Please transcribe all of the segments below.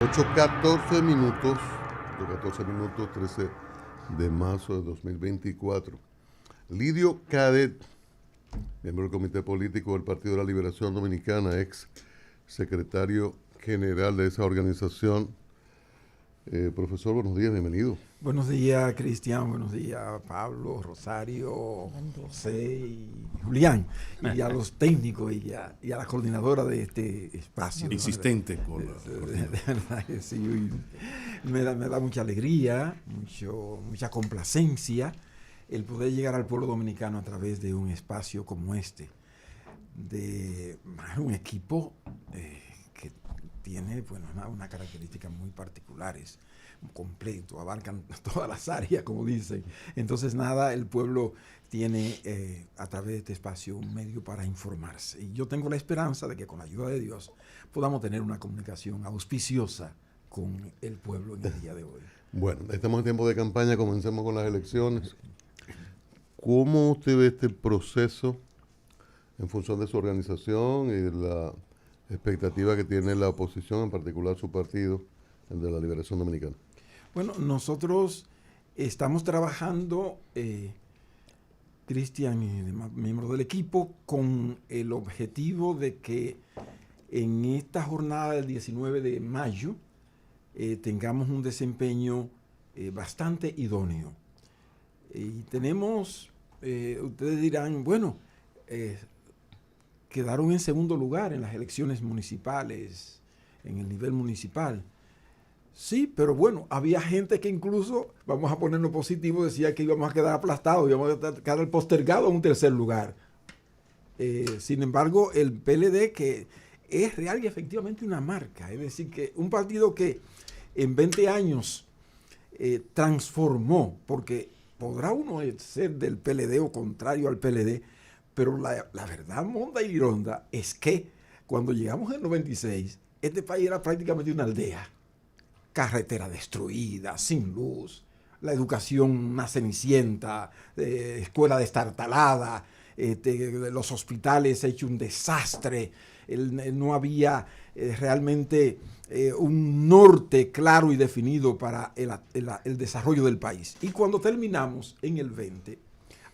8:14 minutos, 13 de marzo de 2024. Lidio Cadet, miembro del Comité Político del Partido de la Liberación Dominicana, ex secretario general de esa organización. Profesor, buenos días, bienvenido. Buenos días, Cristian, buenos días, Pablo, Rosario, José y Julián, y a los técnicos y a la coordinadora de este espacio. Insistente con de verdad que sí, me da mucha alegría, mucha complacencia el poder llegar al pueblo dominicano a través de un espacio como este, de un equipo que tiene una características muy particulares, completo, abarcan todas las áreas, como dicen. Entonces, el pueblo tiene a través de este espacio un medio para informarse. Y yo tengo la esperanza de que con la ayuda de Dios podamos tener una comunicación auspiciosa con el pueblo en el día de hoy. Bueno, estamos en tiempo de campaña, comencemos con las elecciones. ¿Cómo usted ve este proceso en función de su organización y de la expectativa que tiene la oposición, en particular su partido, el de la Liberación Dominicana? Bueno, nosotros estamos trabajando, Cristian y demás miembros del equipo, con el objetivo de que en esta jornada del 19 de mayo tengamos un desempeño bastante idóneo. Y tenemos, ustedes dirán, bueno, quedaron en segundo lugar en las elecciones municipales, en el nivel municipal. Sí, pero bueno, había gente que incluso, vamos a ponerlo positivo, decía que íbamos a quedar aplastados, íbamos a quedar postergados en un tercer lugar. Sin embargo, el PLD, que es real y efectivamente una marca, es decir, que un partido que en 20 años transformó, porque podrá uno ser del PLD o contrario al PLD, pero la verdad, monda y lironda, es que cuando llegamos en 96, este país era prácticamente una aldea. Carretera destruida, sin luz, la educación una cenicienta, escuela destartalada, los hospitales hechos un desastre, no había realmente un norte claro y definido para el desarrollo del país. Y cuando terminamos en el 20,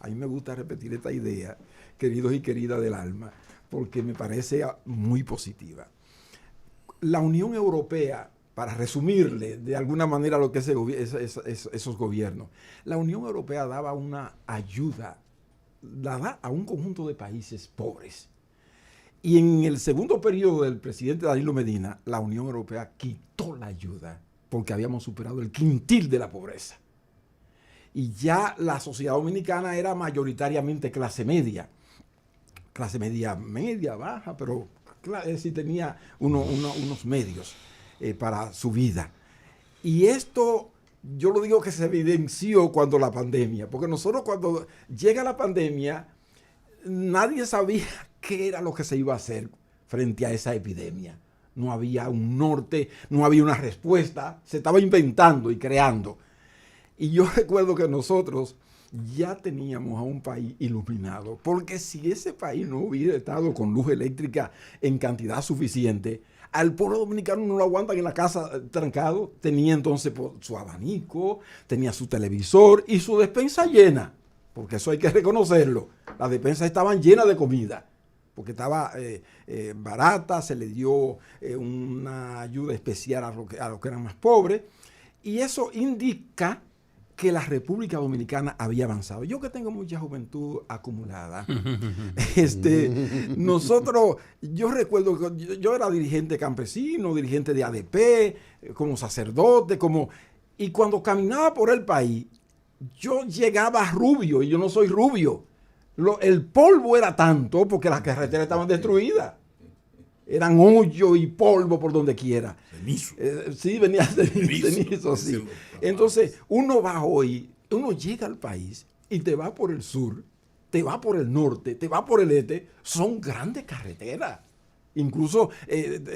a mí me gusta repetir esta idea, queridos y queridas del alma, porque me parece muy positiva. La Unión Europea, para resumirle de alguna manera lo que es esos gobiernos, la Unión Europea daba una ayuda, la da a un conjunto de países pobres. Y en el segundo periodo del presidente Danilo Medina, la Unión Europea quitó la ayuda porque habíamos superado el quintil de la pobreza. Y ya la sociedad dominicana era mayoritariamente clase media, media, baja, pero sí tenía unos medios para su vida. Y esto, yo lo digo que se evidenció cuando la pandemia, porque nosotros cuando llega la pandemia, nadie sabía qué era lo que se iba a hacer frente a esa epidemia. No había un norte, no había una respuesta, se estaba inventando y creando. Y yo recuerdo que nosotros ya teníamos a un país iluminado, porque si ese país no hubiera estado con luz eléctrica en cantidad suficiente, al pueblo dominicano no lo aguantan en la casa trancado. Tenía entonces su abanico, tenía su televisor y su despensa llena, porque eso hay que reconocerlo. Las despensas estaban llenas de comida, porque estaba barata, se le dio una ayuda especial a los que eran más pobres, y eso indica que la República Dominicana había avanzado. Yo que tengo mucha juventud acumulada, yo recuerdo que yo era dirigente campesino, dirigente de ADP, como sacerdote, y cuando caminaba por el país, yo llegaba rubio, y yo no soy rubio. El polvo era tanto porque las carreteras estaban destruidas. Eran hoyo y polvo por donde quiera. Cenizo. Sí, venía cenizo, sí. Entonces, uno llega al país y te va por el sur, te va por el norte, te va por el este. Son grandes carreteras, incluso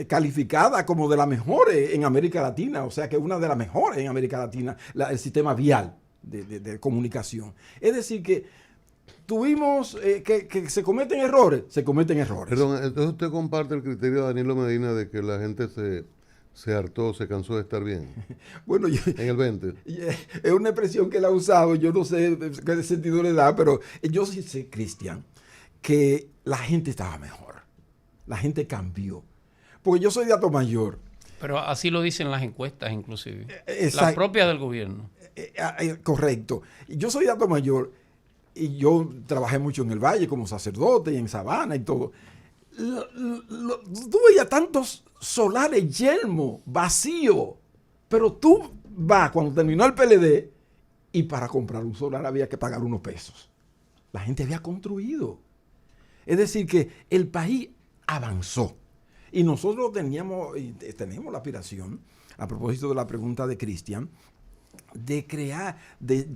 calificada como de las mejores en América Latina, o sea que una de las mejores en América Latina, el sistema vial de comunicación. Es decir que tuvimos que se cometen errores. Perdón, entonces usted comparte el criterio de Danilo Medina de que la gente se se hartó, se cansó de estar bien. Bueno, En el 20. es una expresión que él ha usado, yo no sé qué sentido le da, pero yo sí sé, Cristian, que la gente estaba mejor. La gente cambió. Porque yo soy de Atomayor. Pero así lo dicen las encuestas, inclusive. Exacto. Las propias del gobierno. Correcto. Yo soy de Atomayor y yo trabajé mucho en el Valle como sacerdote y en Sabana y todo. Tú veías tantos solares yelmo, vacío, pero tú vas cuando terminó el PLD y para comprar un solar había que pagar unos pesos. La gente había construido. Es decir, que el país avanzó. Y nosotros tenemos la aspiración, a propósito de la pregunta de Cristian, de crear, de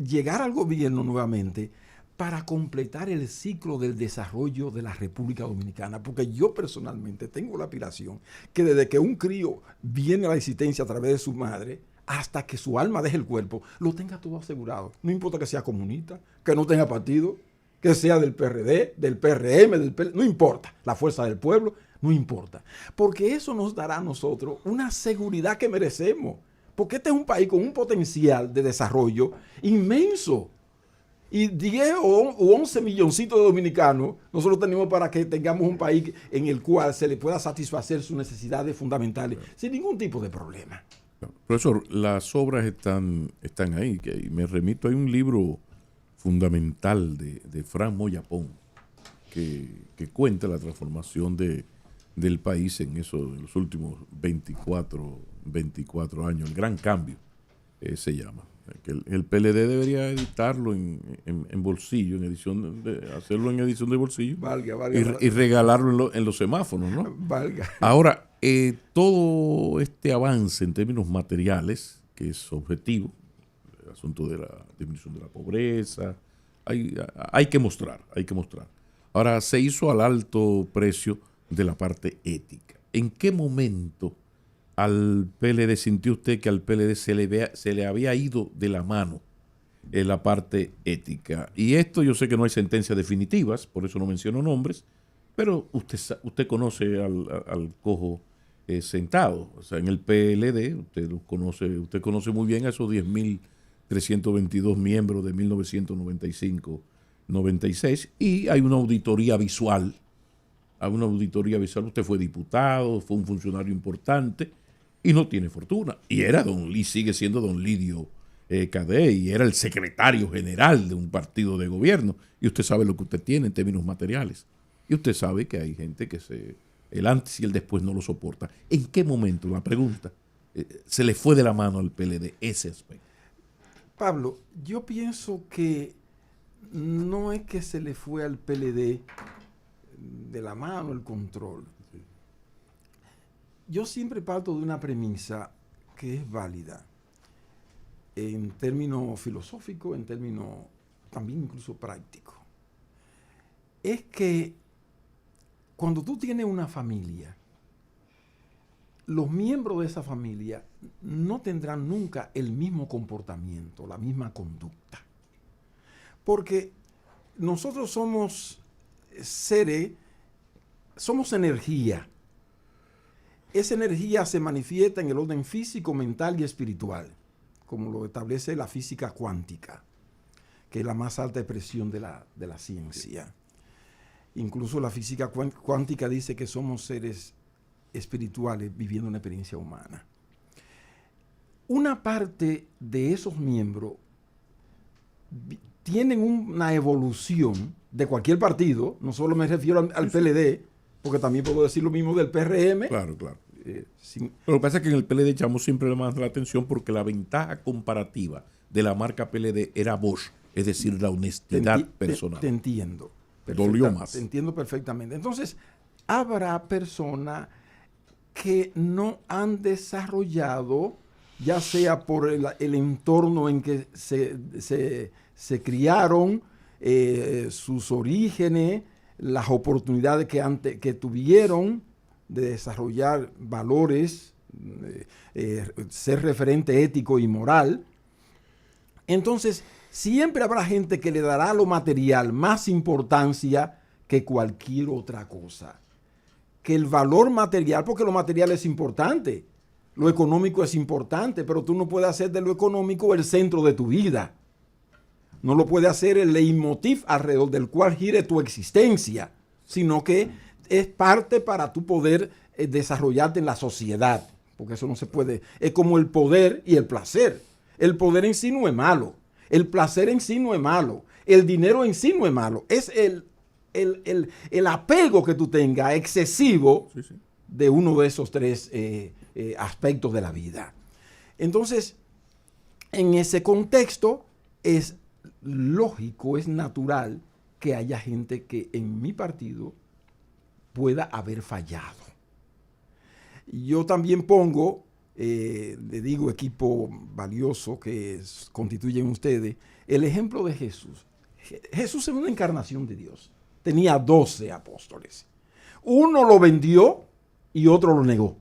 llegar al gobierno nuevamente para completar el ciclo del desarrollo de la República Dominicana. Porque yo personalmente tengo la aspiración que desde que un crío viene a la existencia a través de su madre, hasta que su alma deje el cuerpo, lo tenga todo asegurado. No importa que sea comunista, que no tenga partido, que sea del PRD, del PRM, del PL, no importa. La fuerza del pueblo, no importa. Porque eso nos dará a nosotros una seguridad que merecemos. Porque este es un país con un potencial de desarrollo inmenso. Y 10 o 11 milloncitos de dominicanos nosotros tenemos para que tengamos un país en el cual se le pueda satisfacer sus necesidades fundamentales sin ningún tipo de problema. Profesor, las obras están ahí. Que me remito, hay un libro fundamental de Fran Moyapón que cuenta la transformación del país en los últimos 24 años. El gran cambio se llama. Que el PLD debería editarlo en bolsillo, hacerlo en edición de bolsillo. Valga. Y regalarlo en los semáforos, ¿no? Valga. Ahora, todo este avance en términos materiales, que es objetivo, el asunto de la disminución de la pobreza, hay que mostrar. Ahora, se hizo al alto precio de la parte ética. ¿En qué momento al PLD sintió usted que al PLD se le había ido de la mano en la parte ética? Y esto yo sé que no hay sentencias definitivas, por eso no menciono nombres, pero usted conoce al cojo sentado. O sea, en el PLD, usted conoce muy bien a esos 10.322 miembros de 1995-96, y hay una auditoría visual. Usted fue diputado, fue un funcionario importante y no tiene fortuna. Y sigue siendo don Lidio Cadet, y era el secretario general de un partido de gobierno. Y usted sabe lo que usted tiene en términos materiales. Y usted sabe que hay gente que el antes y el después no lo soporta. ¿En qué momento, la pregunta, se le fue de la mano al PLD ese aspecto? Pablo, yo pienso que no es que se le fue al PLD de la mano el control. Yo siempre parto de una premisa que es válida en términos filosóficos, en términos también incluso prácticos. Es que cuando tú tienes una familia, los miembros de esa familia no tendrán nunca el mismo comportamiento, la misma conducta. Porque nosotros somos seres, somos energía. Esa energía se manifiesta en el orden físico, mental y espiritual, como lo establece la física cuántica, que es la más alta expresión de la ciencia. Incluso la física cuántica dice que somos seres espirituales viviendo una experiencia humana. Una parte de esos miembros tienen una evolución de cualquier partido, no solo me refiero al PLD, porque también puedo decir lo mismo del PRM. Claro. Pero lo que pasa es que en el PLD echamos siempre más la atención porque la ventaja comparativa de la marca PLD era Bosch, es decir, la honestidad personal. Te entiendo. Dolió más. Te entiendo perfectamente. Entonces, habrá personas que no han desarrollado, ya sea por el entorno en que se criaron, sus orígenes, las oportunidades que tuvieron de desarrollar valores, ser referente ético y moral. Entonces, siempre habrá gente que le dará a lo material más importancia que cualquier otra cosa. Que el valor material, porque lo material es importante, Lo económico es importante, pero tú no puedes hacer de lo económico el centro de tu vida. No lo puedes hacer el leitmotiv alrededor del cual gire tu existencia, sino que es parte para tu poder desarrollarte en la sociedad, porque eso no se puede. Es como el poder y el placer. El poder en sí no es malo, el placer en sí no es malo, el dinero en sí no es malo. Es el apego que tú tengas excesivo de uno de esos tres aspectos de la vida. Entonces, en ese contexto es lógico, es natural que haya gente que en mi partido pueda haber fallado. Yo también pongo, le digo equipo valioso que constituyen ustedes, el ejemplo de Jesús. Jesús es una encarnación de Dios. Tenía 12 apóstoles. Uno lo vendió y otro lo negó.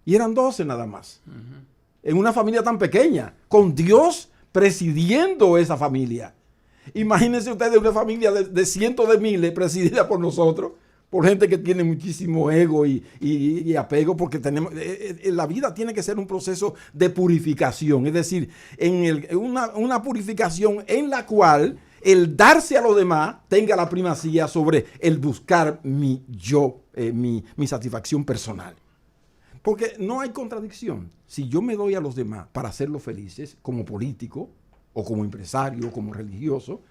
Y eran 12 nada más. En una familia tan pequeña, con Dios presidiendo esa familia. Imagínense ustedes una familia de cientos de miles presidida por nosotros, por gente que tiene muchísimo ego y apego, porque tenemos, la vida tiene que ser un proceso de purificación, es decir, una purificación en la cual el darse a los demás tenga la primacía sobre el buscar mi yo, mi satisfacción personal. Porque no hay contradicción. Si yo me doy a los demás para hacerlos felices, como político, o como empresario, o como religioso,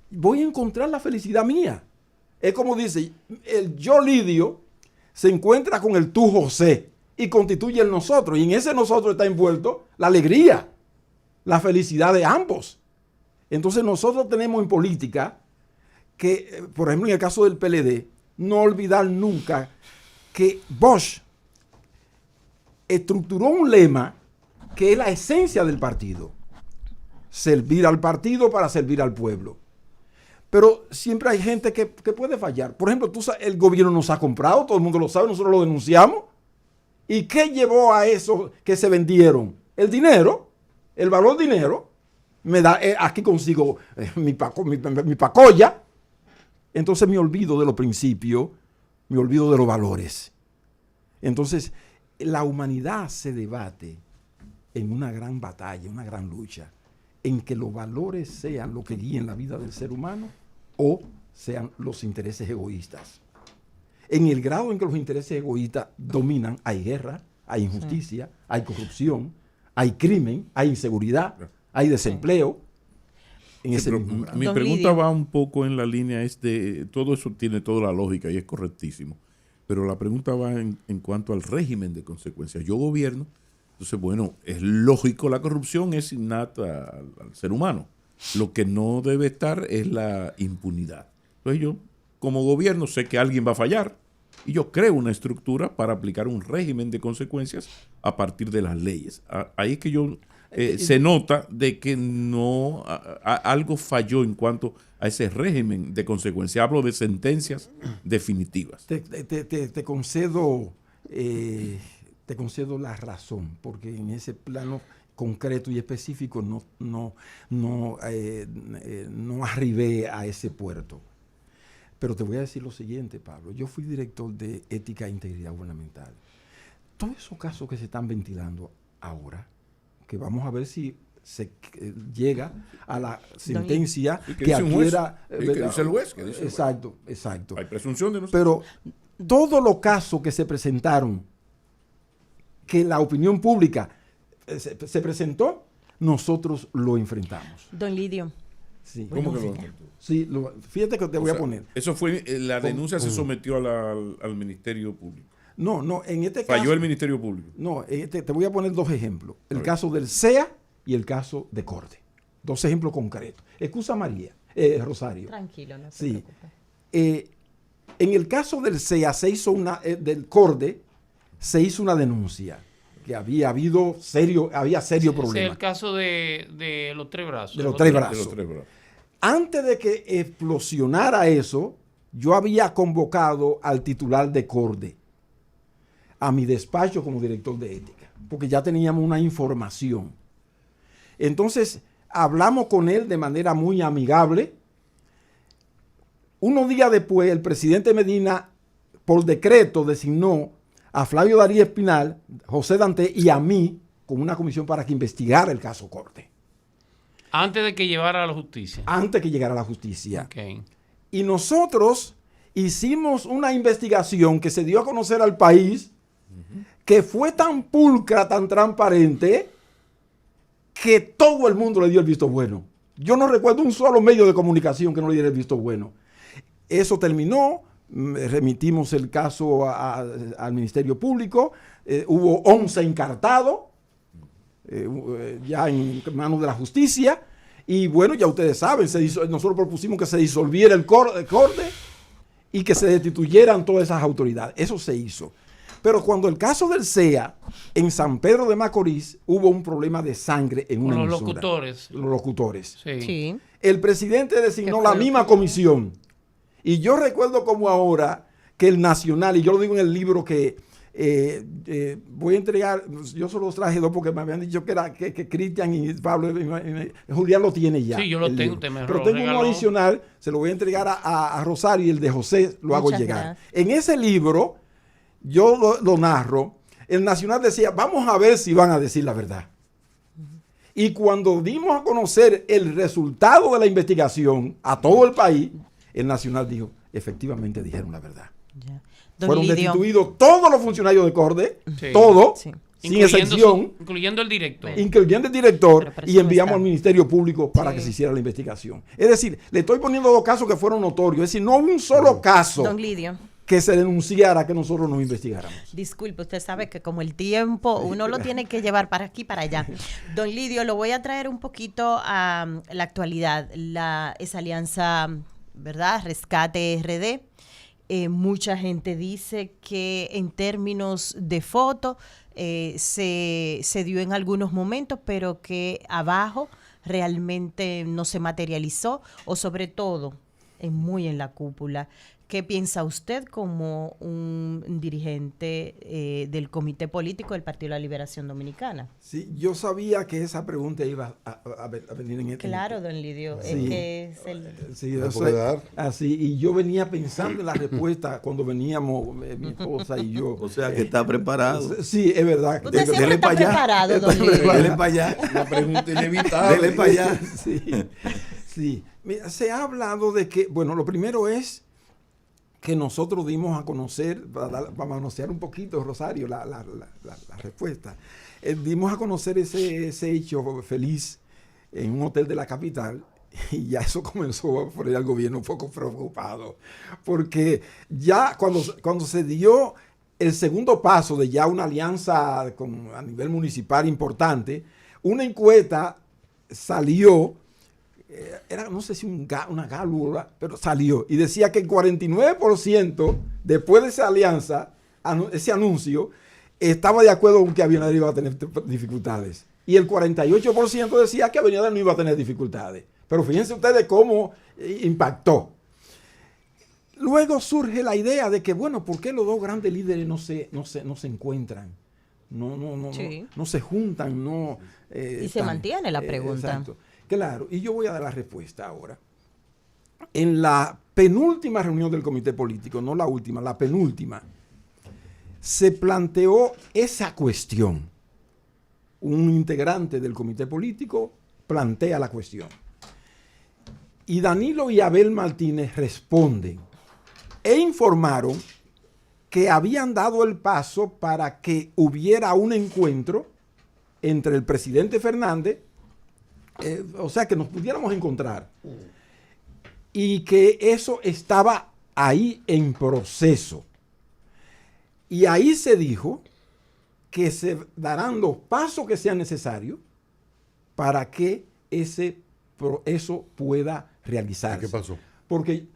voy a encontrar la felicidad mía. Es como dice, el yo Lidio se encuentra con el tú José y constituye el nosotros. Y en ese nosotros está envuelto la alegría, la felicidad de ambos. Entonces nosotros tenemos en política que, por ejemplo, en el caso del PLD, no olvidar nunca que Bosch estructuró un lema que es la esencia del partido. Servir al partido para servir al pueblo. Pero siempre hay gente que puede fallar. Por ejemplo, el gobierno nos ha comprado, todo el mundo lo sabe, nosotros lo denunciamos. ¿Y qué llevó a eso que se vendieron? El dinero, el valor dinero. Me da, aquí consigo mi pacoya. Entonces me olvido de los principios, me olvido de los valores. Entonces, la humanidad se debate en una gran batalla, una gran lucha, en que los valores sean lo que guíen la vida del ser humano o sean los intereses egoístas. En el grado en que los intereses egoístas dominan, hay guerra, hay injusticia, hay corrupción, hay crimen, hay inseguridad, hay desempleo. En ese mismo grado. Mi pregunta va un poco en la línea todo eso tiene toda la lógica y es correctísimo. Pero la pregunta va en cuanto al régimen de consecuencias. Yo gobierno, entonces, bueno, es lógico, la corrupción es innata al ser humano. Lo que no debe estar es la impunidad. Entonces yo, como gobierno, sé que alguien va a fallar y yo creo una estructura para aplicar un régimen de consecuencias a partir de las leyes. Ahí es que yo se nota de que no algo falló en cuanto a ese régimen de consecuencias. Hablo de sentencias definitivas. Te concedo la razón, porque en ese plano concreto y específico no arribé a ese puerto. Pero te voy a decir lo siguiente, Pablo. Yo fui director de Ética e Integridad Gubernamental. Todos esos casos que se están ventilando ahora, que vamos a ver si se llega a la sentencia que adquiera... ¿Qué dice el juez? Exacto. Hay presunción de no ser. Pero todos los casos que se presentaron, que la opinión pública se presentó, nosotros lo enfrentamos. Don Lidio. Sí. ¿Cómo que lo enfrentó? Sí, fíjate que te voy a poner. Eso fue, la denuncia se sometió al Ministerio Público. No, en este caso... Falló el Ministerio Público. No, te voy a poner dos ejemplos. El caso del CEA y el caso de Corde. Dos ejemplos concretos. Excusa María, Rosario. Tranquilo, no se Sí. preocupe. En el caso del CEA del Corde, se hizo una denuncia que había serio problema. Es el caso de los tres brazos. De los tres brazos. De los tres brazos. Antes de que explosionara eso, yo había convocado al titular de Corde a mi despacho como director de ética, porque ya teníamos una información. Entonces, hablamos con él de manera muy amigable. Unos días después, el presidente Medina, por decreto, designó a Flavio Darío Espinal, José Dante y a mí con una comisión para que investigara el caso Corte. Antes de que llevara a la justicia. Antes que llegara a la justicia. Okay. Y nosotros hicimos una investigación que se dio a conocer al país, que fue tan pulcra, tan transparente, que todo el mundo le dio el visto bueno. Yo no recuerdo un solo medio de comunicación que no le diera el visto bueno. Eso terminó, remitimos el caso al Ministerio Público, hubo 11 encartados, ya en manos de la justicia, y bueno, ya ustedes saben, nosotros propusimos que se disolviera el corte y que se destituyeran todas esas autoridades. Eso se hizo. Pero cuando el caso del CEA, en San Pedro de Macorís, hubo un problema de sangre en una emisora. Los locutores. Sí. Sí. El presidente designó la misma comisión. Y yo recuerdo como ahora que el Nacional, y yo lo digo en el libro que voy a entregar, yo solo traje dos porque me habían dicho que Cristian y Pablo, y Julián lo tiene ya. Sí, yo lo tengo, usted me pero tengo regaló. uno adicional, se lo voy a entregar a Rosario y el de José lo hago Muchas llegar. gracias. En ese libro, yo lo narro, el Nacional decía, vamos a ver si van a decir la verdad. Y cuando dimos a conocer el resultado de la investigación a todo el país, el Nacional dijo, efectivamente dijeron la verdad. Ya. Don Fueron Lidio, destituidos todos los funcionarios de Corte, Sí. todos, Sí. sin excepción, Incluyendo el director. incluyendo el director, Pero y enviamos presupuestado. al Ministerio Público para Sí. que se hiciera la investigación. Es decir, le estoy poniendo dos casos que fueron notorios. Es decir, no hubo un solo caso Don Lidio, que se denunciara que nosotros nos investigáramos. disculpe, usted sabe que como el tiempo uno lo tiene que llevar para aquí, para allá. Don Lidio, lo voy a traer un poquito a la actualidad. Esa alianza, ¿verdad? Rescate RD. Mucha gente dice que en términos de foto se dio en algunos momentos, pero que abajo realmente no se materializó, o sobre todo muy en la cúpula. ¿Qué piensa usted como un dirigente del Comité Político del Partido de la Liberación Dominicana? Sí, yo sabía que esa pregunta iba a venir en este. Claro, don Lidio, Sí. es que es el... Sí, ¿Me yo puede sé. dar? Así, y yo venía pensando en la respuesta cuando veníamos mi esposa y yo. O sea que está preparado. Sí, es verdad. Usted siempre Dele está pa' allá. preparado, don Lidio. Dele para allá. La pregunta inevitable. Dele para allá. Sí, sí. Mira, se ha hablado de que, bueno, lo primero es que nosotros dimos a conocer, para manosear un poquito, Rosario, la respuesta. Dimos a conocer ese hecho feliz en un hotel de la capital, y ya eso comenzó a poner al gobierno un poco preocupado, porque ya cuando se dio el segundo paso de ya una alianza a nivel municipal importante, una encuesta salió, era no sé si una gálula, pero salió y decía que el 49% después de esa alianza, ese anuncio, estaba de acuerdo con que Abinader iba a tener dificultades. Y el 48% decía que Abinader no iba a tener dificultades. Pero fíjense ustedes cómo impactó. Luego surge la idea de que, bueno, ¿por qué los dos grandes líderes no se encuentran? Sí. No se juntan, Y se mantiene la pregunta. Exacto. Claro, y yo voy a dar la respuesta ahora. En la penúltima reunión del comité político, no la última, la penúltima, se planteó esa cuestión. Un integrante del comité político plantea la cuestión. Y Danilo y Abel Martínez responden e informaron que habían dado el paso para que hubiera un encuentro entre el presidente Fernández, o sea, que nos pudiéramos encontrar, y que eso estaba ahí en proceso. Y ahí se dijo que se darán los pasos que sean necesarios para que eso pueda realizarse. ¿Qué pasó? Porque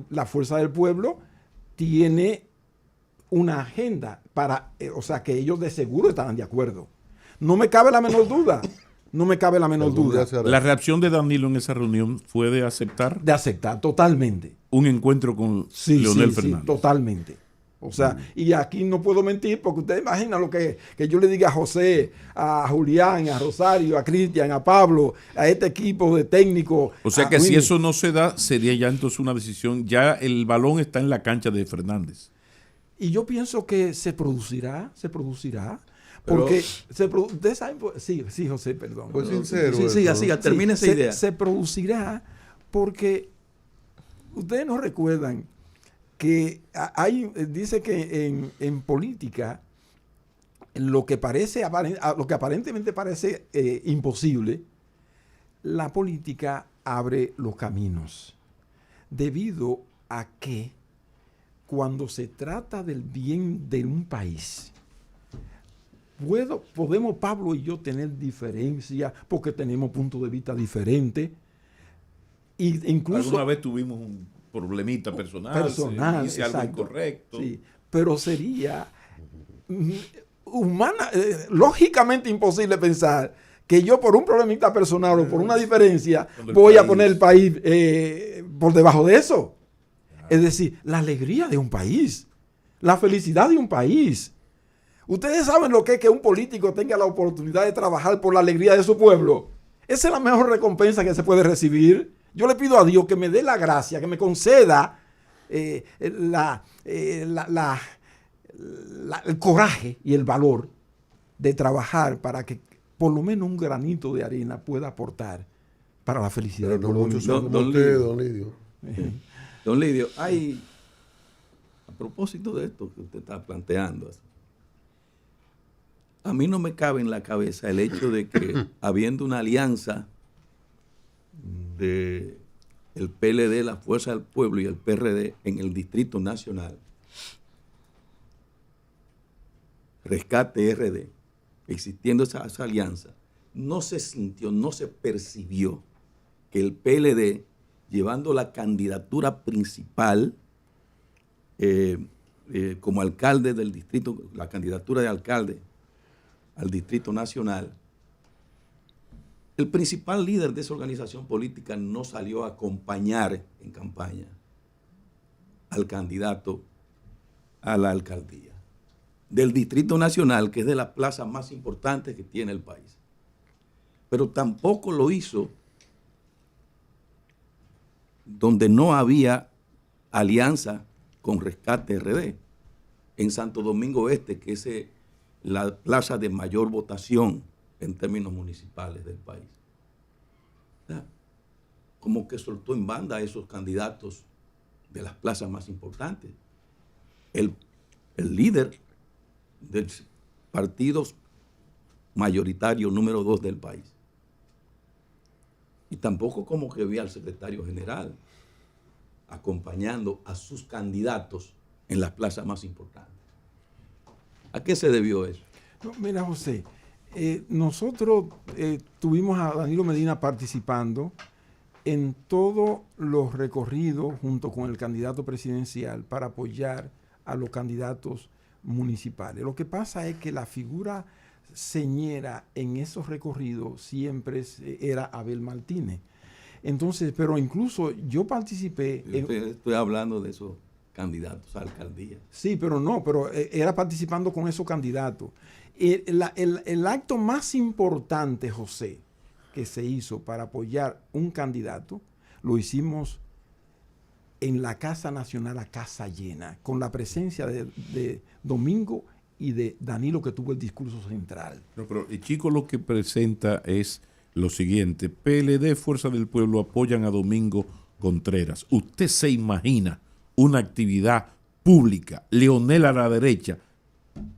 la Fuerza del Pueblo tiene una agenda o sea, que ellos de seguro estarán de acuerdo. No me cabe la menor duda. No me cabe la menor Algún duda. día se hará. La reacción de Danilo en esa reunión fue de aceptar De aceptar totalmente. un encuentro con Sí, Leonel sí, Fernández. sí, totalmente. O sea, y aquí no puedo mentir porque ustedes imaginan lo que yo le diga a José, a Julián, a Rosario, a Cristian, a Pablo, a este equipo de técnicos. O sea a que si Willy. eso no se da, sería ya entonces una decisión. Ya el balón está en la cancha de Fernández. Y yo pienso que se producirá, Pero- porque ustedes saben, sí, José, perdón. Fue sincero. Sí, eso, siga, ¿no? siga, termine esa idea. Se producirá porque ustedes no recuerdan que dice que en política lo que aparentemente parece imposible, la política abre los caminos, debido a que cuando se trata del bien de un país, podemos Pablo y yo tener diferencias porque tenemos puntos de vista diferentes, e incluso Alguna vez tuvimos un problemita personal, hice algo exacto, incorrecto. sí, pero sería lógicamente imposible pensar que yo por un problemita personal o por una diferencia voy a poner el país por debajo de eso. Es decir, la alegría de un país, la felicidad de un país. Ustedes saben lo que es que un político tenga la oportunidad de trabajar por la alegría de su pueblo. Esa es la mejor recompensa que se puede recibir. Yo le pido a Dios que me dé la gracia, que me conceda el coraje y el valor de trabajar para que por lo menos un granito de arena pueda aportar para la felicidad Pero del no pueblo. muchos son como Don usted, Lidio. don Lidio. Don Lidio, a propósito de esto que usted está planteando, a mí no me cabe en la cabeza el hecho de que habiendo una alianza de el PLD, la Fuerza del Pueblo y el PRD en el Distrito Nacional, Rescate RD, existiendo esa alianza, no se sintió, no se percibió que el PLD, llevando la candidatura principal como alcalde del distrito, la candidatura de alcalde al Distrito Nacional, el principal líder de esa organización política no salió a acompañar en campaña al candidato a la alcaldía del Distrito Nacional, que es de las plazas más importantes que tiene el país. Pero tampoco lo hizo donde no había alianza con Rescate RD, en Santo Domingo Este, que es la plaza de mayor votación en términos municipales del país. O sea, como que soltó en banda a esos candidatos de las plazas más importantes. El líder del partido mayoritario número 2 del país. Y tampoco como que vi al secretario general acompañando a sus candidatos en las plazas más importantes. ¿A qué se debió eso? No, mira, José, nosotros tuvimos a Danilo Medina participando en todos los recorridos junto con el candidato presidencial para apoyar a los candidatos municipales. Lo que pasa es que la figura señera en esos recorridos siempre era Abel Martínez. Entonces, pero incluso yo participé... Estoy hablando de esos candidatos a alcaldía. Sí, pero era participando con esos candidatos. El acto más importante, José, que se hizo para apoyar un candidato, lo hicimos en la Casa Nacional a casa llena, con la presencia de Domingo y de Danilo, que tuvo el discurso central. No, pero el chico lo que presenta es lo siguiente: PLD, Fuerza del Pueblo apoyan a Domingo Contreras. ¿Usted se imagina una actividad pública, Leonel a la derecha,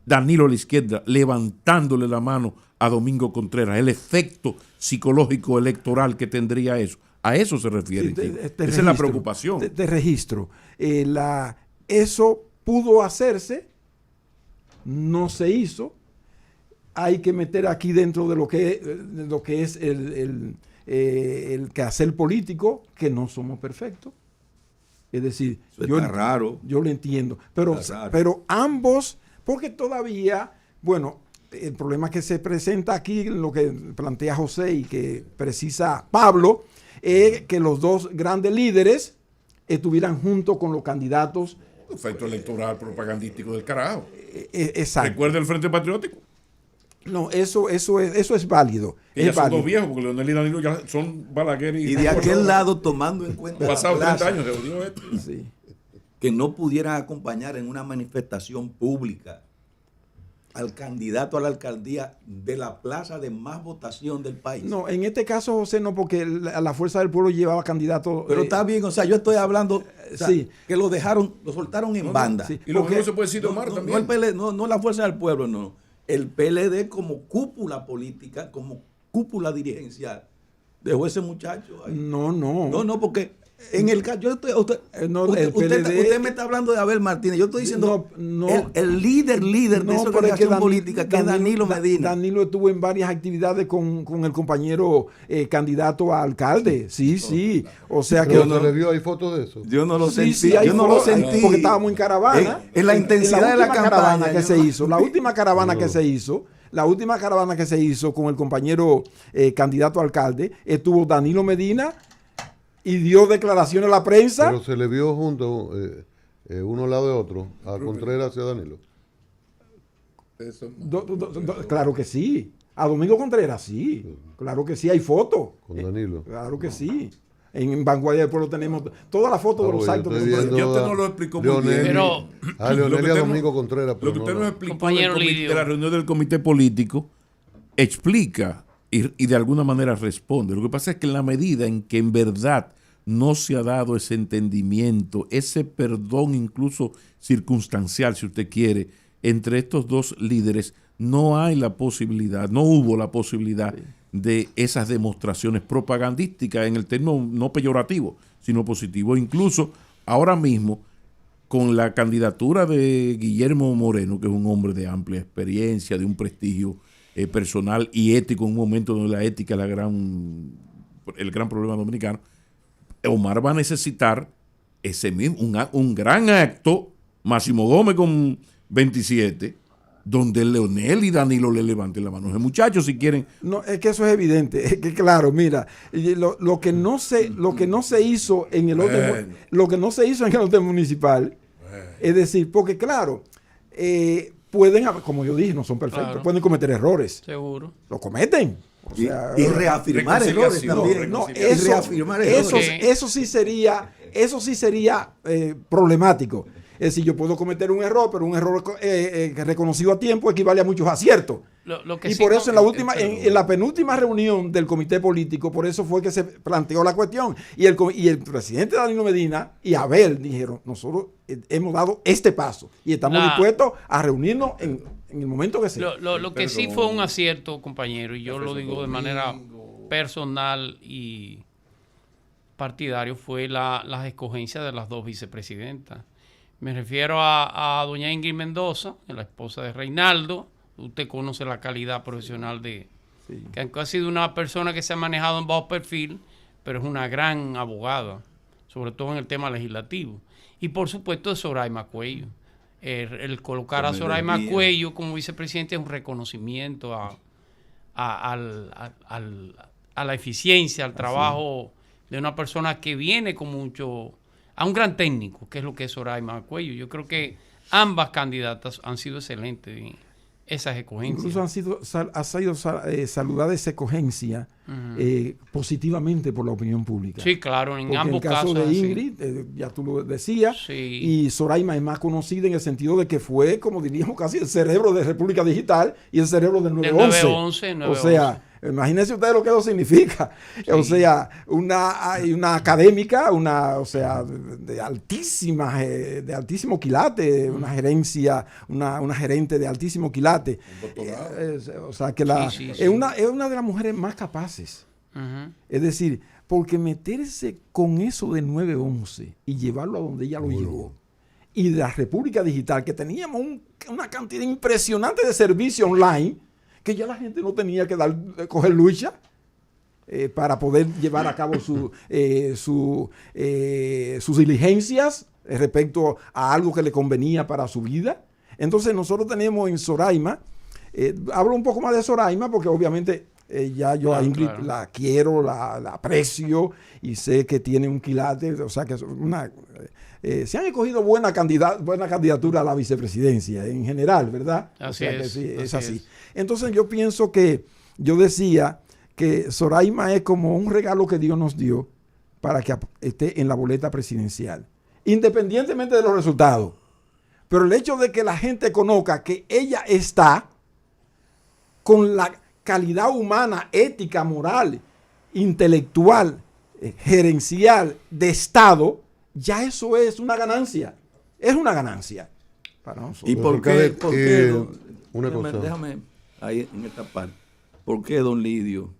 Danilo a la izquierda, levantándole la mano a Domingo Contreras? El efecto psicológico electoral que tendría eso. A eso se refiere. Sí, Esa es la preocupación. Te registro. Eso pudo hacerse, no se hizo. Hay que meter aquí dentro de lo que es el quehacer político, que no somos perfectos. Es decir, Raro. Yo lo entiendo. Pero ambos, porque todavía, bueno, el problema que se presenta aquí, lo que plantea José y que precisa Pablo, es que los dos grandes líderes estuvieran juntos con los candidatos. Efecto electoral propagandístico del carajo. Exacto. ¿Recuerda el Frente Patriótico? No, eso es válido. Que ya Es son válido. dos viejos, porque Leonel y Danilo ya son Balaguer Y de aquel lado, tomando en cuenta pasado la 30 plaza, años, se odió esto. Sí. que no pudieran acompañar en una manifestación pública al candidato a la alcaldía de la plaza de más votación del país. No, en este caso, José, no, porque la Fuerza del Pueblo llevaba candidato. Pero está bien, o sea, yo estoy hablando o sea, sí, que lo soltaron en banda. sí. Y lo que Porque- no se puede decir Omar No, también. el PLD, no la Fuerza del Pueblo, no. El PLD como cúpula política, como cúpula dirigencial, dejó ese muchacho ahí. No. No, porque en el caso, yo estoy, No, usted, el PLD usted me está hablando de Abel Martínez, yo estoy diciendo No, el líder de esa pero es que organización política, que es Danilo Medina. Danilo estuvo en varias actividades con el compañero candidato a alcalde. Sí. O sea que. Pero se le vio, hay fotos de eso. Yo no lo Sí, sentí, hay yo no lo fotos, sentí. porque estábamos en caravana. En la intensidad de la última campaña. que yo se no- hizo, la última caravana que se hizo. La última caravana que se hizo con el compañero candidato a alcalde, estuvo Danilo Medina y dio declaraciones a la prensa. Pero se le vio juntos, uno al lado de otro, a Contreras y a Danilo. Claro que sí. A Domingo Contreras, sí. Claro que sí, hay fotos. Con Danilo. Claro que sí. En Vanguardia del Pueblo tenemos todas las fotos de los actos que se viendo Yo te no lo explico muy bien. Pero- a Leonel Lo que y a usted Domingo no- Contreras. Lo que usted nos no. explicó Compañero del Lidio. de la reunión del comité político explica y de alguna manera responde. Lo que pasa es que en la medida en que en verdad no se ha dado ese entendimiento, ese perdón incluso circunstancial, si usted quiere, entre estos dos líderes, no hay la posibilidad, no hubo la posibilidad de esas demostraciones propagandísticas en el término no peyorativo, sino positivo. Incluso ahora mismo, con la candidatura de Guillermo Moreno, que es un hombre de amplia experiencia, de un prestigio personal y ético, en un momento donde la ética es el gran problema dominicano, Omar va a necesitar ese mismo, un gran acto, Máximo Gómez con 27, donde Leonel y Danilo le levanten la mano a ese muchacho si quieren. No, es que eso es evidente. Es que claro, mira, lo que no se hizo en el orden, lo que no se hizo en el orden municipal, es decir, porque claro, pueden, como yo dije, no son perfectos, Claro. pueden cometer errores, Seguro. lo cometen. O Y, sea, y reafirmar errores reconciliación, también. no, Y eso, reafirmar errores. eso sí sería problemático. Es decir, yo puedo cometer un error, pero un error reconocido a tiempo equivale a muchos aciertos. Lo que Y sí por no- eso en la penúltima reunión del comité político, por eso fue que se planteó la cuestión. Y el presidente Danilo Medina y Abel dijeron, nosotros hemos dado este paso y estamos dispuestos a reunirnos en el momento que sea. Lo que sí fue un acierto, compañero, y yo lo digo de manera personal y partidario, fue las escogencias de las dos vicepresidentas. Me refiero a doña Ingrid Mendoza, la esposa de Reinaldo. Usted conoce la calidad profesional que aunque ha sido una persona que se ha manejado en bajo perfil, pero es una gran abogada, sobre todo en el tema legislativo. Y por supuesto de Soraima Cuello. El colocar a Soraima Cuello como vicepresidente es un reconocimiento a la eficiencia, al trabajo de una persona que viene con mucho, a un gran técnico, que es lo que es Soraima Cuello. Yo creo que ambas candidatas han sido excelentes en esas escogencias. Incluso ha sido saludada esa escogencia positivamente por la opinión pública. Sí, claro, en Porque ambos el caso casos. de sí. Ingrid, ya tú lo decías, Sí. y Soraima es más conocida en el sentido de que fue, como diríamos casi, el cerebro de República Digital y el cerebro del 911. 911. O sea, imagínense ustedes lo que eso significa. Sí. O sea, una académica, o sea, de altísimo quilate, una gerencia, una gerente de altísimo quilate. O sea, que Sí. es una de las mujeres más capaces. Ujú. Es decir, porque meterse con eso de 911 y llevarlo a donde ella lo llevó, y de la República Digital, que teníamos una cantidad impresionante de servicios online, que ya la gente no tenía que coger lucha para poder llevar a cabo sus diligencias respecto a algo que le convenía para su vida. Entonces nosotros tenemos en Soraima, hablo un poco más de Soraima porque obviamente ya yo a Ingrid claro. la quiero, la aprecio y sé que tiene un quilate, o sea que es se han escogido buena candidatura a la vicepresidencia en general, ¿verdad? Así O sea que es, sí, es así así. es. Entonces yo pienso yo decía que Soraima es como un regalo que Dios nos dio para que esté en la boleta presidencial. independientemente de los resultados. Pero el hecho de que la gente conozca que ella está con la calidad humana, ética, moral, intelectual, gerencial, de Estado, ya eso es una ganancia. Es una ganancia para nosotros. ¿Y por qué? Una cosa. Déjame ahí en esta parte. ¿Por qué, don Lidio,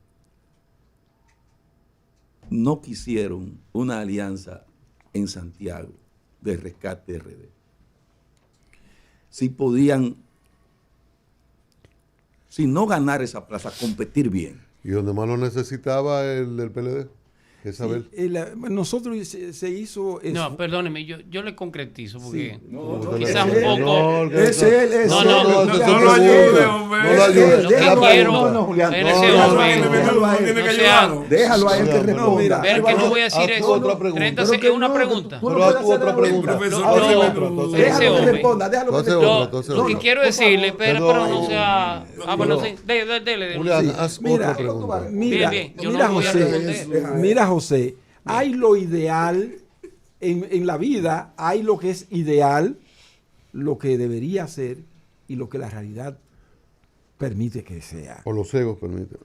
no quisieron una alianza en Santiago de Rescate RD? Si podían, si no ganar esa plaza, competir bien. ¿Y donde más lo necesitaba el PLD? ¿Qué saber? Nosotros se hizo eso. No, perdóneme, yo le concretizo porque No, quizás un poco... Es él. No lo ayude, hombre. No lo ayude. Lo que quiero... No, Julián. Déjalo a él que responda. Ver que no voy a decir eso. Otra pregunta. 30 segundos, una pregunta. Pero haz tú otra pregunta. Déjalo que responda. Lo que quiero decirle, pero no sea... Ah, bueno, sí, dele. Julián, haz otra pregunta. Bien, yo no voy a responder. Mira, José, hay lo ideal en la vida, hay lo que es ideal, lo que debería ser y lo que la realidad permite que sea. O los egos permiten.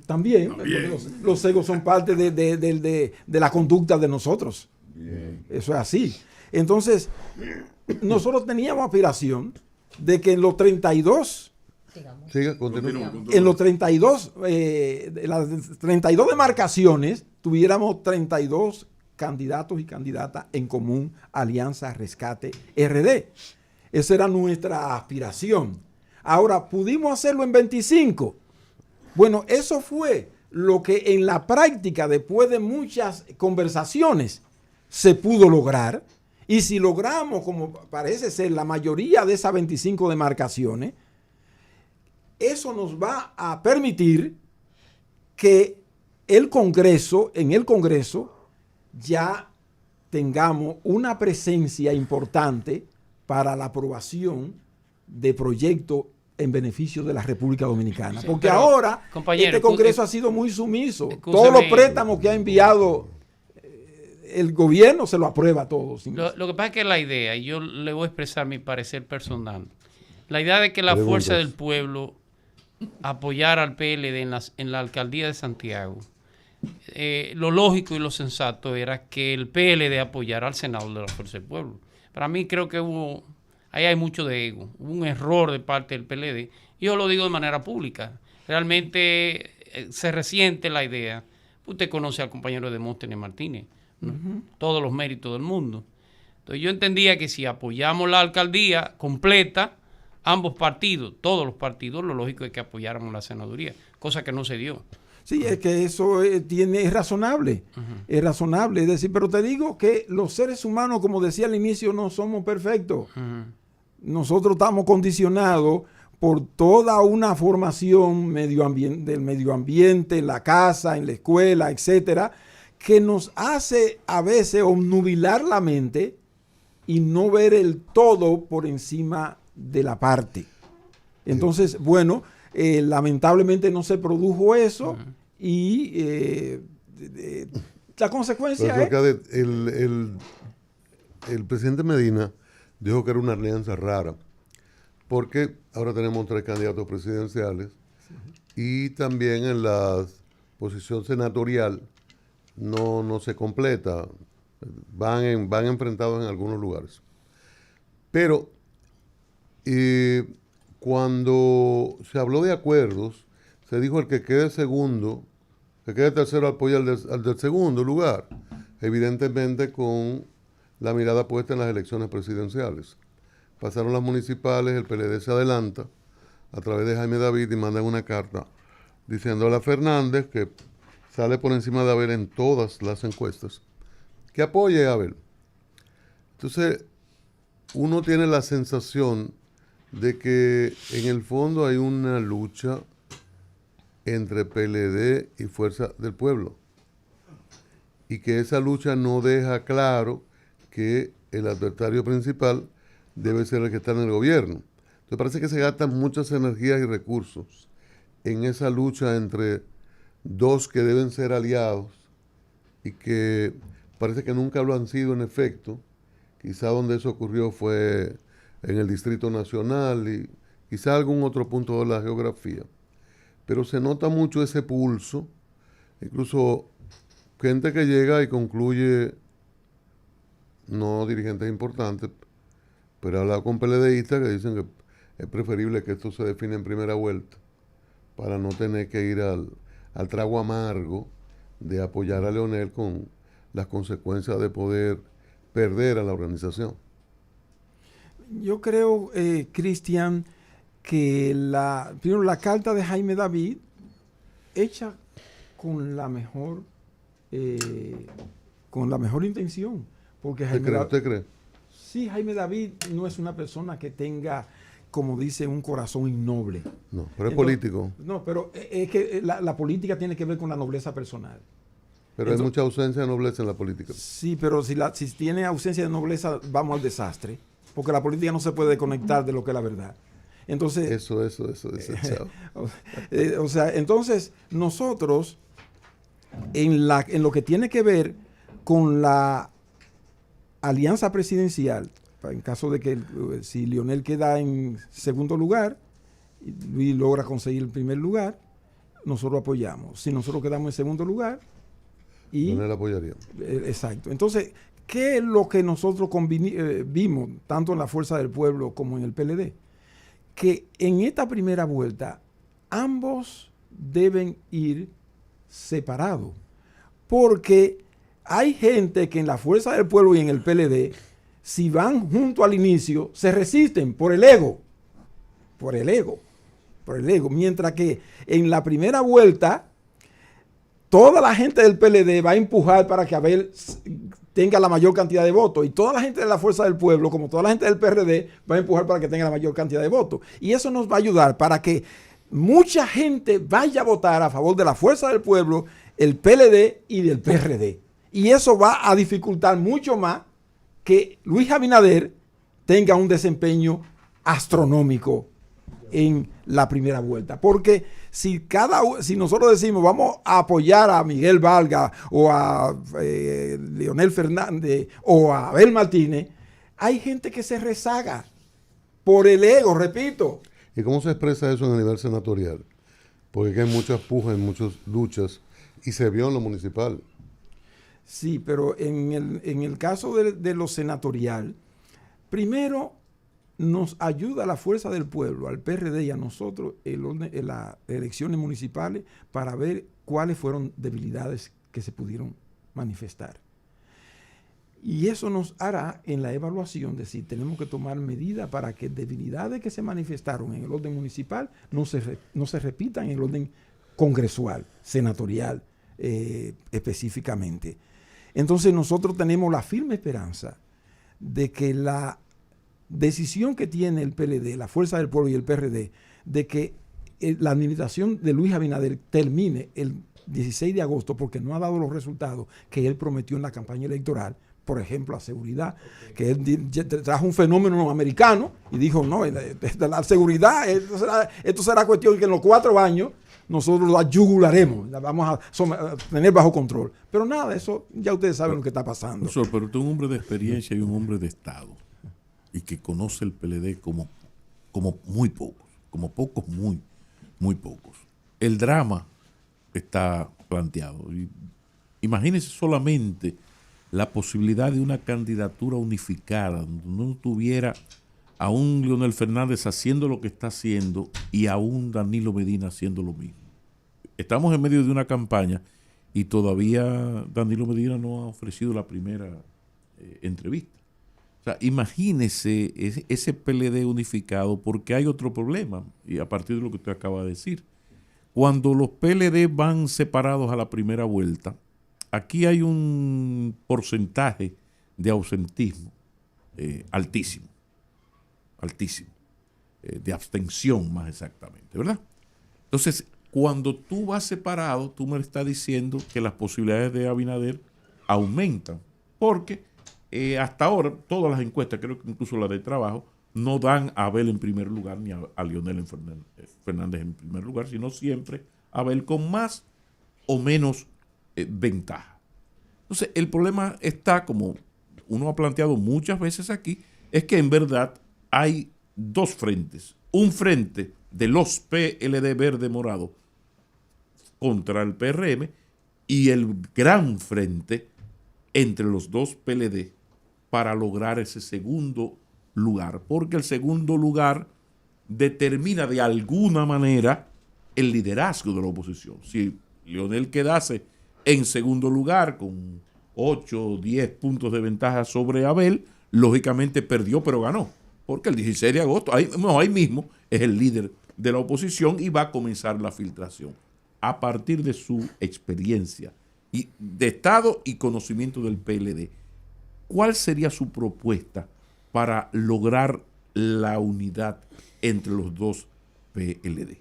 También. Los egos son parte de la conducta de nosotros. Eso es así. Entonces, nosotros teníamos aspiración de que en los 32... Siga, continúa. En los 32, las 32 demarcaciones, tuviéramos 32 candidatos y candidatas en común, Alianza Rescate RD. Esa era nuestra aspiración. Ahora, ¿pudimos hacerlo en 25? Bueno, eso fue lo que en la práctica, después de muchas conversaciones, se pudo lograr. Y si logramos, como parece ser, la mayoría de esas 25 demarcaciones, eso nos va a permitir que en el Congreso, ya tengamos una presencia importante para la aprobación de proyectos en beneficio de la República Dominicana. Sí, porque pero, ahora este Congreso ha sido muy sumiso. Todos los préstamos que ha enviado el gobierno se lo aprueba todo. Lo que pasa es que la idea, y yo le voy a expresar mi parecer personal, la idea de que la fuerza del pueblo apoyara al PLD en la alcaldía de Santiago, lo lógico y lo sensato era que el PLD apoyara al senador de la fuerza del pueblo. Para mí creo que ahí hay mucho de ego, hubo un error de parte del PLD, y yo lo digo de manera pública. Realmente se resiente la idea. Usted conoce al compañero de Demóstenes Martínez, ¿no? Todos los méritos del mundo. Entonces yo entendía que si apoyamos la alcaldía completa, ambos partidos, todos los partidos, lo lógico es que apoyáramos la senaduría, cosa que no se dio. Sí, es que eso es razonable, es razonable. Es decir, pero te digo que los seres humanos, como decía al inicio, no somos perfectos. Nosotros estamos condicionados por toda una formación del medio ambiente, en la casa, en la escuela, etcétera, que nos hace a veces obnubilar la mente y no ver el todo por encima de la parte. Entonces, bueno, lamentablemente no se produjo eso y la consecuencia es... El presidente Medina dijo que era una alianza rara, porque ahora tenemos 3 candidatos presidenciales y también en la posición senatorial no se completa, van enfrentados en algunos lugares. Pero cuando se habló de acuerdos, se dijo el que quede segundo, que quede tercero apoya al del segundo lugar, evidentemente con la mirada puesta en las elecciones presidenciales. Pasaron las municipales, el PLD se adelanta a través de Jaime David y mandan una carta diciéndole a Fernández, que sale por encima de Abel en todas las encuestas, que apoye a Abel. Entonces, uno tiene la sensación de que en el fondo hay una lucha entre PLD y Fuerza del Pueblo, y que esa lucha no deja claro que el adversario principal debe ser el que está en el gobierno. Entonces parece que se gastan muchas energías y recursos en esa lucha entre dos que deben ser aliados y que parece que nunca lo han sido en efecto. Quizá donde eso ocurrió fue en el Distrito Nacional y quizá algún otro punto de la geografía. Pero se nota mucho ese pulso, incluso gente que llega y concluye, no dirigentes importantes, pero he hablado con PLDistas que dicen que es preferible que esto se define en primera vuelta para no tener que ir al trago amargo de apoyar a Leonel con las consecuencias de poder perder a la organización. Yo creo, Cristian, que primero la carta de Jaime David, hecha con la mejor intención. Porque ¿Usted cree? Sí, Jaime David no es una persona que tenga, como dice, un corazón innoble. No, pero es político. No, pero es que la política tiene que ver con la nobleza personal. Pero hay mucha ausencia de nobleza en la política. Sí, pero si tiene ausencia de nobleza, vamos al desastre. Porque la política no se puede desconectar de lo que es la verdad. Entonces, Eso, chao. O sea, entonces nosotros, en lo que tiene que ver con la alianza presidencial, en caso de que si Leonel queda en segundo lugar y Luis logra conseguir el primer lugar, nosotros apoyamos. Si nosotros quedamos en segundo lugar, Leonel apoyaría. Exacto. Entonces, ¿qué es lo que nosotros vimos, tanto en la Fuerza del Pueblo como en el PLD? Que en esta primera vuelta ambos deben ir separados. Porque hay gente que en la Fuerza del Pueblo y en el PLD, si van junto al inicio, se resisten por el ego. Por el ego. Mientras que en la primera vuelta, toda la gente del PLD va a empujar para que Abel tenga la mayor cantidad de votos. Y toda la gente de la Fuerza del Pueblo, como toda la gente del PRD, va a empujar para que tenga la mayor cantidad de votos. Y eso nos va a ayudar para que mucha gente vaya a votar a favor de la Fuerza del Pueblo, el PLD y del PRD. Y eso va a dificultar mucho más que Luis Abinader tenga un desempeño astronómico en la primera vuelta. Porque si nosotros decimos vamos a apoyar a Miguel Valga o a Leonel Fernández o a Abel Martínez, hay gente que se rezaga por el ego, repito. ¿Y cómo se expresa eso en el nivel senatorial? Porque hay muchas pujas, muchas luchas, y se vio en lo municipal. Sí, pero en el caso de lo senatorial, primero nos ayuda la Fuerza del Pueblo, al PRD y a nosotros en las elecciones municipales para ver cuáles fueron debilidades que se pudieron manifestar. Y eso nos hará en la evaluación de si tenemos que tomar medidas para que debilidades que se manifestaron en el orden municipal no se repitan en el orden congresual, senatorial específicamente. Entonces nosotros tenemos la firme esperanza de que la decisión que tiene el PLD, la Fuerza del Pueblo y el PRD, de que la administración de Luis Abinader termine el 16 de agosto porque no ha dado los resultados que él prometió en la campaña electoral, por ejemplo, la seguridad, que él trajo un fenómeno americano y dijo, no, la seguridad, esto será cuestión que en los 4 años nosotros la yugularemos, la vamos a tener bajo control. Pero nada, eso ya ustedes saben lo que está pasando. Profesor, pero usted es un hombre de experiencia y un hombre de Estado, y que conoce el PLD como muy pocos, muy pocos. El drama está planteado. Imagínese solamente la posibilidad de una candidatura unificada, donde no tuviera a un Leonel Fernández haciendo lo que está haciendo y a un Danilo Medina haciendo lo mismo. Estamos en medio de una campaña y todavía Danilo Medina no ha ofrecido la primera entrevista. O sea, imagínese ese PLD unificado, porque hay otro problema, y a partir de lo que usted acaba de decir. Cuando los PLD van separados a la primera vuelta, aquí hay un porcentaje de ausentismo altísimo, de abstención más exactamente, ¿verdad? Entonces, cuando tú vas separado, tú me estás diciendo que las posibilidades de Abinader aumentan, porque hasta ahora todas las encuestas, creo que incluso las de trabajo, no dan a Abel en primer lugar ni a Leonel Fernández en primer lugar, sino siempre a Abel con más o menos ventaja. Entonces, el problema está, como uno ha planteado muchas veces aquí, es que en verdad hay dos frentes. Un frente de los PLD verde morado contra el PRM y el gran frente entre los dos PLD para lograr ese segundo lugar, porque el segundo lugar determina de alguna manera el liderazgo de la oposición. Si Leonel quedase en segundo lugar con 8 o 10 puntos de ventaja sobre Abel, lógicamente perdió, pero ganó, porque el 16 de agosto, ahí mismo, es el líder de la oposición y va a comenzar la filtración. A partir de su experiencia y de estado y conocimiento del PLD, ¿cuál sería su propuesta para lograr la unidad entre los dos PLD?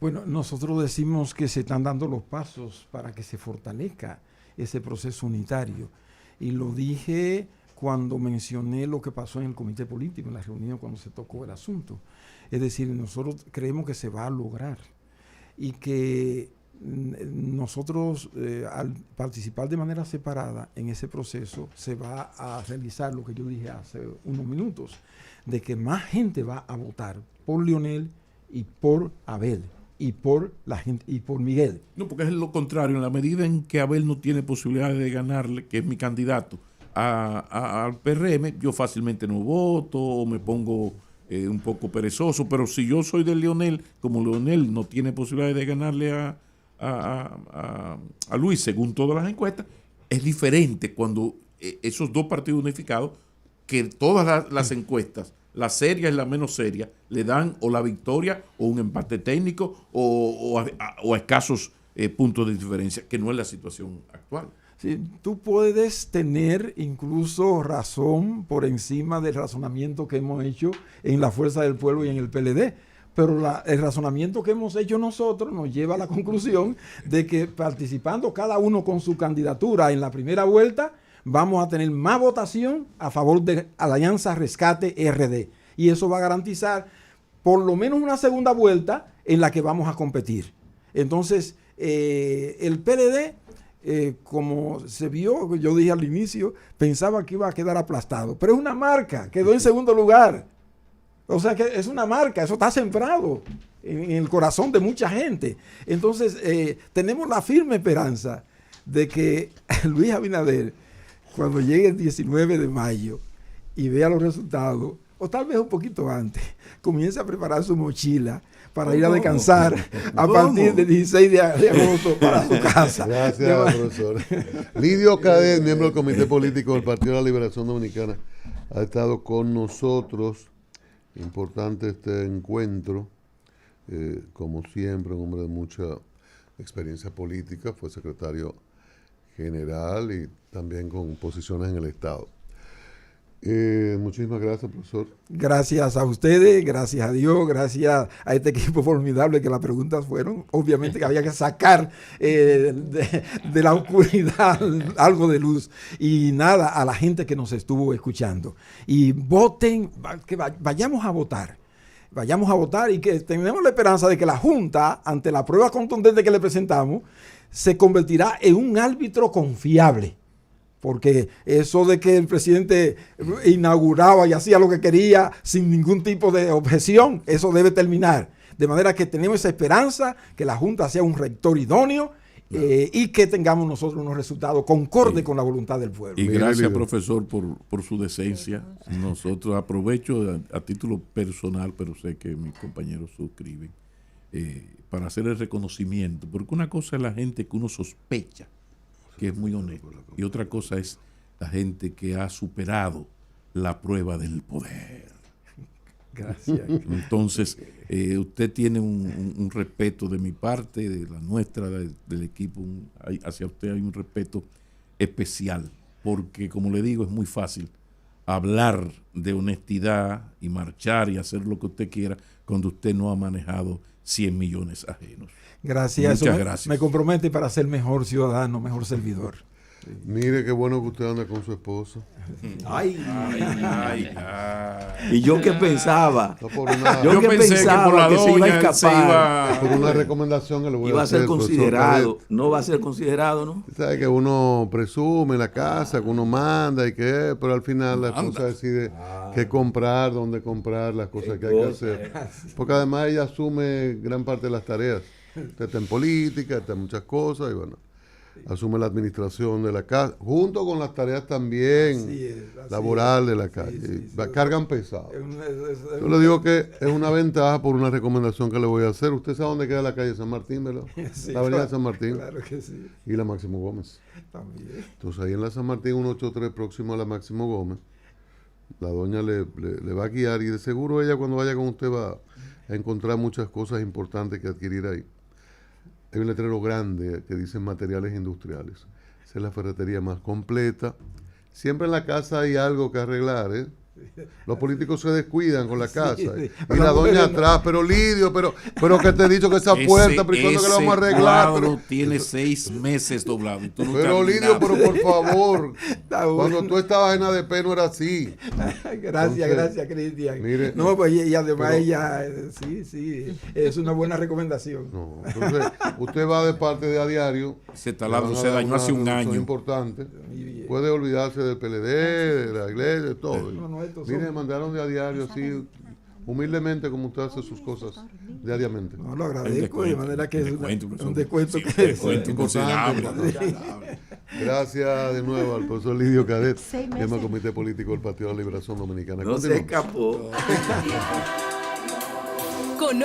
Bueno, nosotros decimos que se están dando los pasos para que se fortalezca ese proceso unitario. Y lo dije cuando mencioné lo que pasó en el comité político, en la reunión cuando se tocó el asunto. Es decir, nosotros creemos que se va a lograr y que nosotros al participar de manera separada en ese proceso se va a realizar lo que yo dije hace unos minutos, de que más gente va a votar por Leonel y por Abel y por la gente y por Miguel. No, porque es lo contrario. En la medida en que Abel no tiene posibilidades de ganarle, que es mi candidato, al PRM, yo fácilmente no voto o me pongo un poco perezoso. Pero si yo soy de Leonel, como Leonel no tiene posibilidades de ganarle a Luis, según todas las encuestas, es diferente cuando esos dos partidos unificados, que todas las encuestas, la seria y la menos seria, le dan o la victoria o un empate técnico o a escasos puntos de diferencia, que no es la situación actual. Sí, tú puedes tener incluso razón por encima del razonamiento que hemos hecho en la Fuerza del Pueblo y en el PLD, pero el razonamiento que hemos hecho nosotros nos lleva a la conclusión de que participando cada uno con su candidatura en la primera vuelta, vamos a tener más votación a favor de Alianza Rescate RD. Y eso va a garantizar por lo menos una segunda vuelta en la que vamos a competir. Entonces, el PLD, como se vio, yo dije al inicio, pensaba que iba a quedar aplastado. Pero es una marca, quedó en segundo lugar. O sea que es una marca, eso está sembrado en el corazón de mucha gente. Entonces, tenemos la firme esperanza de que Luis Abinader, cuando llegue el 19 de mayo y vea los resultados, o tal vez un poquito antes, comience a preparar su mochila para ir a descansar a partir del 16 de agosto para su casa. Gracias, profesor. Lidio Cadet, miembro del Comité Político del Partido de la Liberación Dominicana, ha estado con nosotros. Importante este encuentro. Como siempre, un hombre de mucha experiencia política, fue secretario general y también con posiciones en el Estado. Muchísimas gracias, profesor. Gracias a ustedes, gracias a Dios, gracias a este equipo formidable que las preguntas fueron. Obviamente que había que sacar de la oscuridad algo de luz. Y nada, a la gente que nos estuvo escuchando. Y voten, que vayamos a votar. Vayamos a votar y que tenemos la esperanza de que la Junta, ante la prueba contundente que le presentamos, se convertirá en un árbitro confiable. Porque eso de que el presidente inauguraba y hacía lo que quería sin ningún tipo de objeción, eso debe terminar. De manera que tenemos esa esperanza que la Junta sea un rector idóneo y que tengamos nosotros unos resultados concordes con la voluntad del pueblo. Y gracias, profesor, por su decencia. Nosotros aprovecho a título personal, pero sé que mis compañeros suscriben, para hacer el reconocimiento. Porque una cosa es la gente que uno sospecha que es muy honesto, y otra cosa es la gente que ha superado la prueba del poder. Gracias. Entonces, usted tiene un respeto de mi parte, de la nuestra, del equipo, hacia usted hay un respeto especial, porque como le digo, es muy fácil hablar de honestidad y marchar y hacer lo que usted quiera cuando usted no ha manejado 100 millones ajenos. Gracias. Muchas gracias. Me compromete para ser mejor ciudadano, mejor servidor. Mire qué bueno que usted anda con su esposa. Ay, Y yo que pensaba, No por una, yo que pensé que por la pensaba que se iba a doña escapar, se iba- por una recomendación que le voy iba a a hacer. ser profesor considerado. Cadet. No va a ser considerado, ¿no? Usted sabe que uno presume la casa, que uno manda y que, pero al final la esposa decide qué comprar, dónde comprar, las cosas que hay que hacer. Porque además ella asume gran parte de las tareas. Usted está en política, está en muchas cosas y bueno, asume la administración de la casa, junto con las tareas también así laborales de la Sí, calle. sí, sí. La cargan pesado. es Yo le digo que es una ventaja por una recomendación que le voy a hacer. Usted sabe dónde queda la calle San Martín, ¿verdad? sí, La avenida claro, San Martín Claro que sí, y la Máximo Gómez. también. Entonces ahí en la San Martín 183 próximo a la Máximo Gómez, la doña le va a guiar y de seguro ella cuando vaya con usted va a encontrar muchas cosas importantes que adquirir ahí. Hay un letrero grande que dice materiales industriales. Esa es la ferretería más completa. Siempre en la casa hay algo que arreglar, ¿eh? Los políticos se descuidan con la casa. sí. Y la doña atrás, pero Lidio, pero que te he dicho que esa puerta, pero ¿y cuándo que la vamos a arreglar? cuadro Pero, tiene 6 meses doblado. Y tú no pero te Lidio, pero por favor, Está bueno. cuando tú estabas en ADP no era así. Gracias, Entonces, gracias, Cristian. mire, No, pues y además pero- ella, sí, es una buena recomendación. No, entonces usted va de parte de A Diario. Ese le taladro van a se dar dañó una hace un reducción año. importante. Muy bien. Puede olvidarse del PLD, de la iglesia, de todo. No, estos Mire, son- mandaron de A Diario así, humildemente, como usted hace sus cosas diariamente. No, lo agradezco, de manera que es un descuento sí, que descuento considerable. Gracias de nuevo al profesor Lidio Cadet, 6 meses. miembro del Comité Político del Partido de la Liberación Dominicana. No se Continuamos. escapó.